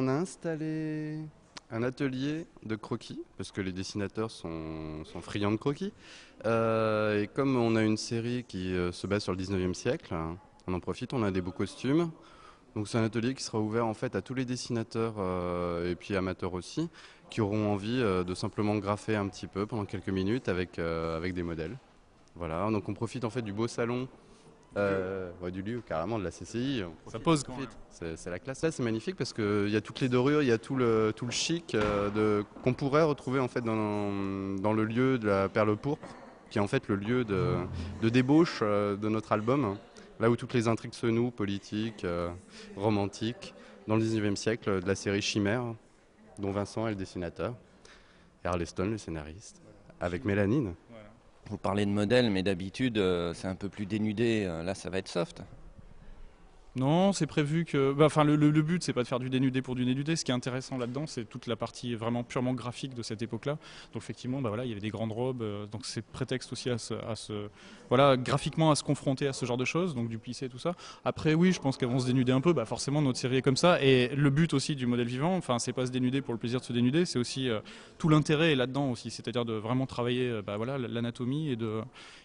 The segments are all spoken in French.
on a installé un atelier de croquis, parce que les dessinateurs sont friands de croquis. Et comme on a une série qui se base sur le 19e siècle, on en profite, on a des beaux costumes. Donc c'est un atelier qui sera ouvert en fait à tous les dessinateurs et puis amateurs aussi, qui auront envie de simplement graffer un petit peu pendant quelques minutes avec des modèles. Voilà, donc on profite en fait du beau salon. Du lieu, carrément, de la CCI. Ça pose quand même. C'est la classe. Là, c'est magnifique parce qu'il y a toutes les dorures, il y a tout le chic qu'on pourrait retrouver en fait dans le lieu de la Perle Pourpre, qui est en fait le lieu de débauche de notre album, là où toutes les intrigues se nouent, politiques, romantiques, dans le 19e siècle, de la série Chimère, dont Vincent est le dessinateur, et Arleston le scénariste, avec Mélanine. Voilà. Vous parlez de modèle, mais d'habitude, c'est un peu plus dénudé. Là, ça va être soft. Non, c'est prévu que. Enfin, le but, c'est pas de faire du dénudé pour du dénudé. Ce qui est intéressant là-dedans, c'est toute la partie vraiment purement graphique de cette époque-là. Donc, effectivement, voilà, il y avait des grandes robes. Donc, c'est prétexte aussi voilà, graphiquement à se confronter à ce genre de choses. Donc, du plissé, tout ça. Après, oui, je pense qu'elles vont se dénuder un peu. Forcément, notre série est comme ça. Et le but aussi du modèle vivant, enfin, c'est pas se dénuder pour le plaisir de se dénuder. C'est aussi tout l'intérêt est là-dedans aussi. C'est-à-dire de vraiment travailler, voilà, l'anatomie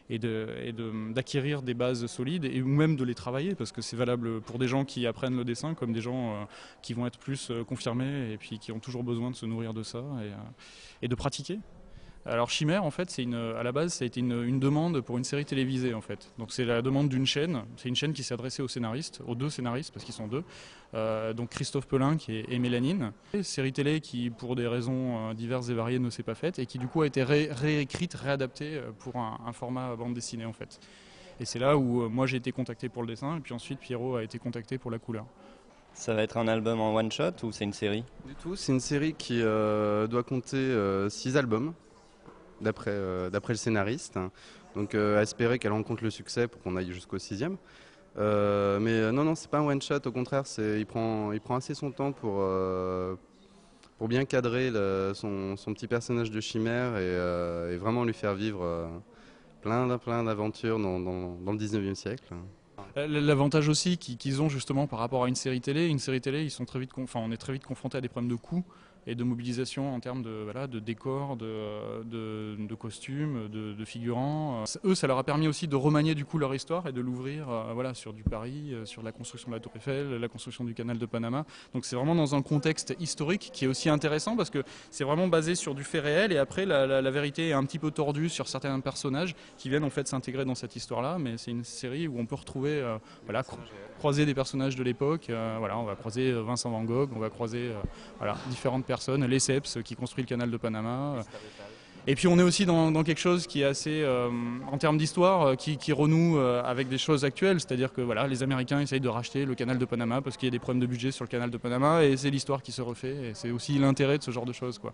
et d'acquérir des bases solides ou même de les travailler parce que c'est valable pour des gens qui apprennent le dessin comme des gens qui vont être plus confirmés et puis qui ont toujours besoin de se nourrir de ça et de pratiquer. Alors Chimère, en fait, à la base, ça a été une demande pour une série télévisée, en fait. Donc c'est la demande d'une chaîne. C'est une chaîne qui s'est adressée aux scénaristes, aux deux scénaristes, parce qu'ils sont deux. Donc Christophe Pelin et Mélanine. Une série télé qui, pour des raisons diverses et variées, ne s'est pas faite et qui, du coup, a été réécrite, réadaptée pour un format bande dessinée, en fait. Et c'est là où moi j'ai été contacté pour le dessin et puis ensuite Pierrot a été contacté pour la couleur. Ça va être un album en one-shot ou c'est une série? Du tout, c'est une série qui doit compter 6 albums. D'après le scénariste. Donc à espérer qu'elle rencontre le succès pour qu'on aille jusqu'au 6e. Non, c'est pas un one-shot, au contraire, il prend assez son temps pour bien cadrer son petit personnage de chimère et vraiment lui faire vivre plein d'aventures dans le 19e siècle. L'avantage aussi qu'ils ont justement par rapport à une série télé, on est très vite confronté à des problèmes de coûts et de mobilisation en termes de décors, de costumes, de figurants. Eux, ça leur a permis aussi de remanier du coup leur histoire et de l'ouvrir sur du Paris, sur la construction de la Tour Eiffel, la construction du canal de Panama. Donc c'est vraiment dans un contexte historique qui est aussi intéressant parce que c'est vraiment basé sur du fait réel et après la vérité est un petit peu tordue sur certains personnages qui viennent en fait s'intégrer dans cette histoire-là. Mais c'est une série où on peut retrouver, croiser des personnages de l'époque. On va croiser Vincent Van Gogh, on va croiser différentes personnes, Lesseps qui construit le canal de Panama. Et puis on est aussi dans quelque chose qui est assez, en termes d'histoire, qui renoue avec des choses actuelles. C'est-à-dire que les Américains essayent de racheter le canal de Panama parce qu'il y a des problèmes de budget sur le canal de Panama et c'est l'histoire qui se refait. Et c'est aussi l'intérêt de ce genre de choses, quoi.